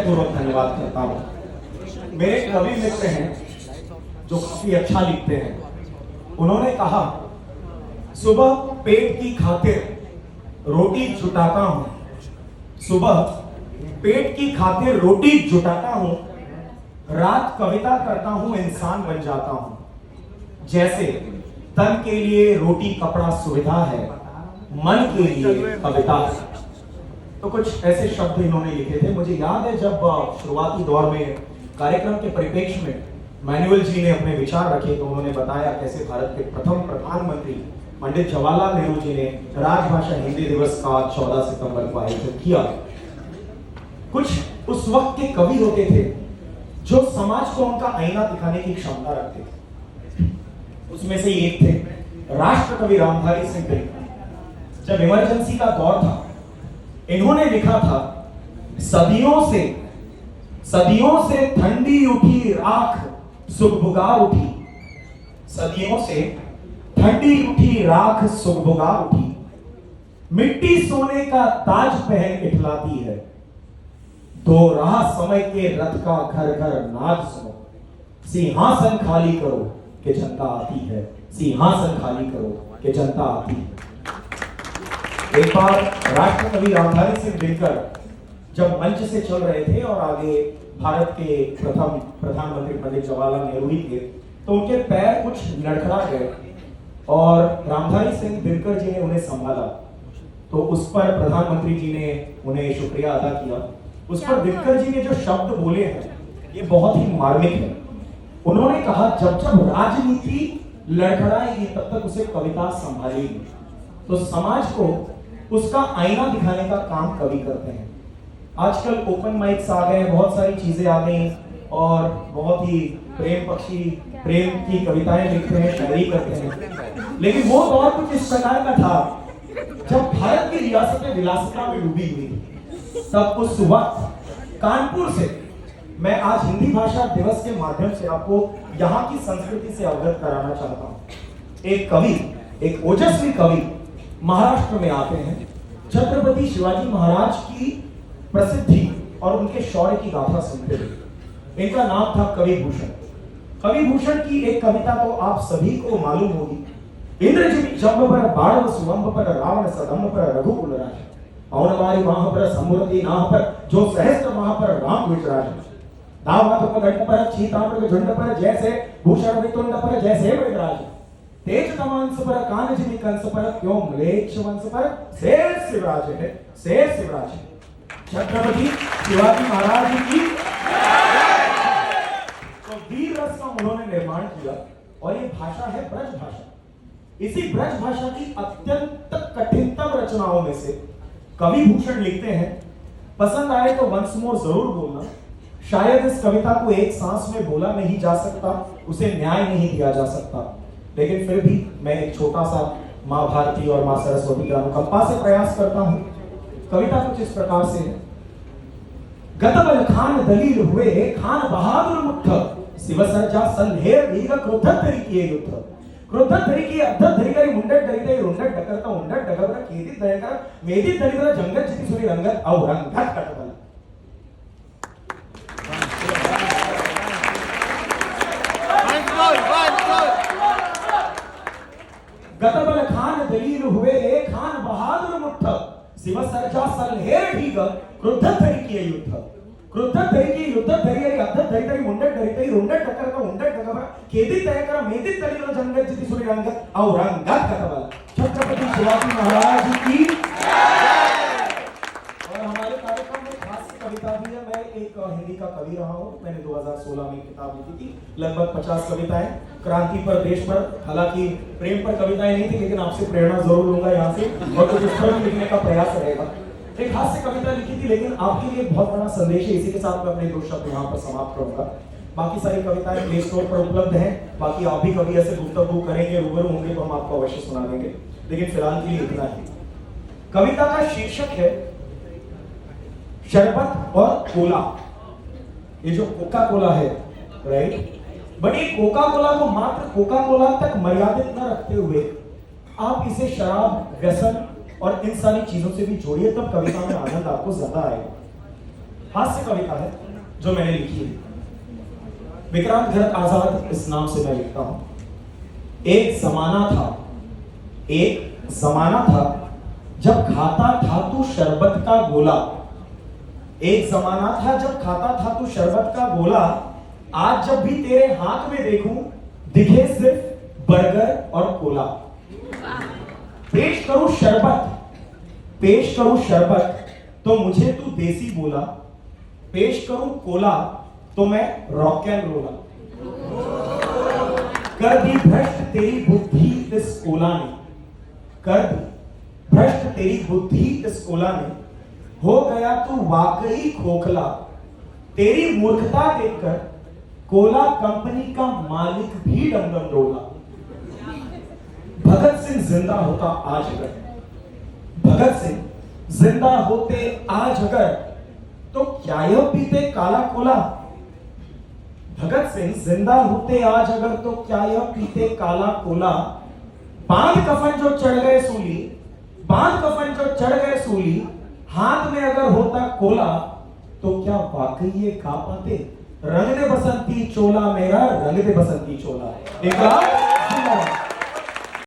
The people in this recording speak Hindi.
पूर्वक धन्यवाद करता हूँ। मेरे कवि मित्र हैं जो काफी अच्छा लिखते हैं। उन्होंने कहा, सुबह पेट की खातिर रोटी जुटाता हूँ, सुबह पेट की खातिर रोटी जुटाता हूँ, रात कविता करता हूँ, इंसान बन जाता हूँ। जैसे तन के लिए रोटी कपड़ा सुविधा है, मन के लिए कविता है। तो कुछ ऐसे शब्द इन्होंने लिखे थे। मुझे याद है जब शुरुआती दौर में कार्यक्रम के परिप्रेक्ष्य में मैनुअल जी ने अपने विचार रखे तो उन्होंने बताया कैसे भारत के प्रथम प्रधानमंत्री पंडित जवाहरलाल नेहरू जी ने राजभाषा हिंदी दिवस का 14 सितंबर को आयोजित किया। कुछ उस वक्त के कवि होते थे जो समाज को उनका आईना दिखाने की क्षमता रखते थे। उसमें से एक थे राष्ट्र कवि रामधारी सिंह दिनकर। जब इमरजेंसी का दौर था, इन्होंने लिखा था, सदियों से ठंडी उठी राख सुगबुगा उठी, सदियों से ठंडी उठी राख सुगबुगा उठी, मिट्टी सोने का ताज पहन इठलाती है, दो राह समय के रथ का घर घर नाद सुनो, सिंहासन खाली करो कि जनता आती है, सिंहासन खाली करो कि जनता आती है। एक बार राष्ट्रकवि रामधारी सिंह दिनकर जब मंच से चल रहे थे और आगे भारत के प्रथम प्रधानमंत्री पंडित जवाहरलाल नेहरू ही थे, तो उनके पैर कुछ लड़खड़ा गए और रामधारी सिंह दिनकर जी ने उन्हें संभाला। तो उस पर प्रधानमंत्री जी ने उन्हें शुक्रिया अदा किया। उस पर दिनकर जी ने जो शब्द बोले हैं ये बहुत ही मार्मिक है। उन्होंने कहा, जब जब राजनीति लड़खड़ाएगी तब तक उसे कविता संभालेगी। तो समाज को उसका आईना दिखाने का काम कवि करते हैं। आजकल ओपन माइक्स आ गए, बहुत सारी चीजें आ गई और बहुत ही प्रेम पक्षी प्रेम की कविताएं लिखते हैं, शायरी करते हैं। लेकिन वो दौर कुछ इस प्रकार का था जब भारत की रियासत विलासिता में डूबी हुई थी। तब उस वक्त कानपुर से मैं आज हिंदी भाषा दिवस के माध्यम से आपको यहाँ की संस्कृति से अवगत कराना चाहता हूँ। एक कवि, एक ओजस्वी कवि महाराष्ट्र में आते हैं। छत्रपति शिवाजी महाराज की प्रसिद्धि और उनके शौर्य की गाथा सुनते थे। इनका नाम था कवि भूषण। कवि भूषण की एक कविता तो आप सभी को मालूम होगी। इंद्रजित जंब पर बाणव सुवंब पर रावण सदम्ब पर रघुकुल राज, पौनवारी माह पर समूर्ति नाह पर जो सहस्त्र माह पर राम विचराज, दावात पर पर चीतामृग झुंड पर जैसे भूषण वितुंड पर जैसे मृगराज, तेज तमांस पर कानजिनी कंस पर क्यों म्लेच्छ वंश पर शेर शिवराज है, शेर शिवराज है। छत्रपति शिवाजी महाराज की तो वीर रस का उन्होंने निर्माण किया और ये भाषा है ब्रज भाषा। इसी ब्रज भाषा की अत्यंत कठिनतम रचनाओं में से कवि भूषण लिखते हैं, पसंद आए तो वंस मोर जरूर बोलना, शायद इस कविता को एक सांस में बोला नहीं जा सकता, उसे न्याय नहीं दिया जा सकता, लेकिन फिर भी मैं एक छोटा सा माँ भारती और माँ सरस्वती के अनुकंपा से प्रयास करता हूं। कविता कुछ इस प्रकार से है। गतबल खान दलील हुए खान बहादुर मुठ, शिव सर्जा संधेर दीग क्रोधत धरि किए युद्ध, क्रोधत धरि किए अद्धत धरि करी मुंडट डरिते रुंडट डकरता उंडट डगबर केदित दयकर मेदित दलित जंगत जिति सुरी रंगत औरंगत कटबल। गतबल खान दलील हुए खान बहादुर मुठ, शिव सर्जा सलहेर ढीग क्रोधत धरि किए युद्ध, क्रोधत धरि किए युद्ध धरि अद्धत धरि करी मुंडट डरिते रुंडट डकरता उंडट डगबर केदित दयकर मेदित दलित जंगत जिति सुरी रंगत औरंगत कटबल। छत्रपति शिवाजी महाराज की और हमारे कार्यक्रम में खास कविता भी है। मैं एक हिंदी का कवि रहा हूँ। मैंने 2016 में किताब लिखी थी, लगभग 50 कविताएं, क्रांति पर, देश पर। हालांकि प्रेम पर कविताएं नहीं थी, लेकिन आपसे प्रेरणा जरूर लूंगा यहाँ से और कुछ इस पर लिखने का प्रयास रहेगा। एक हास्य कविता लिखी थी, लेकिन आपके लिए बहुत बड़ा संदेश है। इसी के साथ मैं अपने 2 शब्द यहाँ पर समाप्त करूंगा। बाकी सारी कविताएं प्ले स्टोर पर उपलब्ध हैं। बाकी आप भी कभी ऐसे गुफ्तगू करेंगे, रूबरू होंगे तो हम आपको अवश्य सुना देंगे, लेकिन फिलहाल के लिए इतना ही। कविता का शीर्षक है शरबत और कोला। ये जो कोका कोला है, राइट, बट ये कोका कोला को मात्र कोका कोला तक मर्यादित न रखते हुए आप इसे शराब, व्यसन और इन सारी चीजों से भी जोड़िए, तब कविता में आनंद आपको ज्यादा आएगा। हास्य कविता है जो मैंने लिखी है। विक्रांत घरत आजाद इस नाम से मैं लिखता हूं। एक जमाना था जब खाता था तू शरबत का गोला। एक जमाना था जब खाता था तू शरबत का गोला। आज जब भी तेरे हाथ में देखूं दिखे सिर्फ बर्गर और कोला। पेश करूं शरबत तो मुझे तू देसी बोला। पेश करूं कोला तो मैं रॉक एंड रोला। कर दी भ्रष्ट तेरी बुद्धि इस कोला ने। कर दी भ्रष्ट तेरी बुद्धि इस कोला ने। हो गया तू वाकई खोखला। तेरी मूर्खता देखकर कोला कंपनी का मालिक भी डमडम डोला। भगत सिंह जिंदा होता आज अगर, भगत सिंह जिंदा होते आज अगर, तो क्या यह पीते काला कोला। भगत सिंह जिंदा होते आज अगर, तो क्या यह पीते काला कोला। बांध कफन जो चढ़ गए सूली, हाथ में अगर होता कोला, तो क्या वाकई ये गा पाते। रंग दे बसंती चोला मेरा, रंग दे बसंती चोला।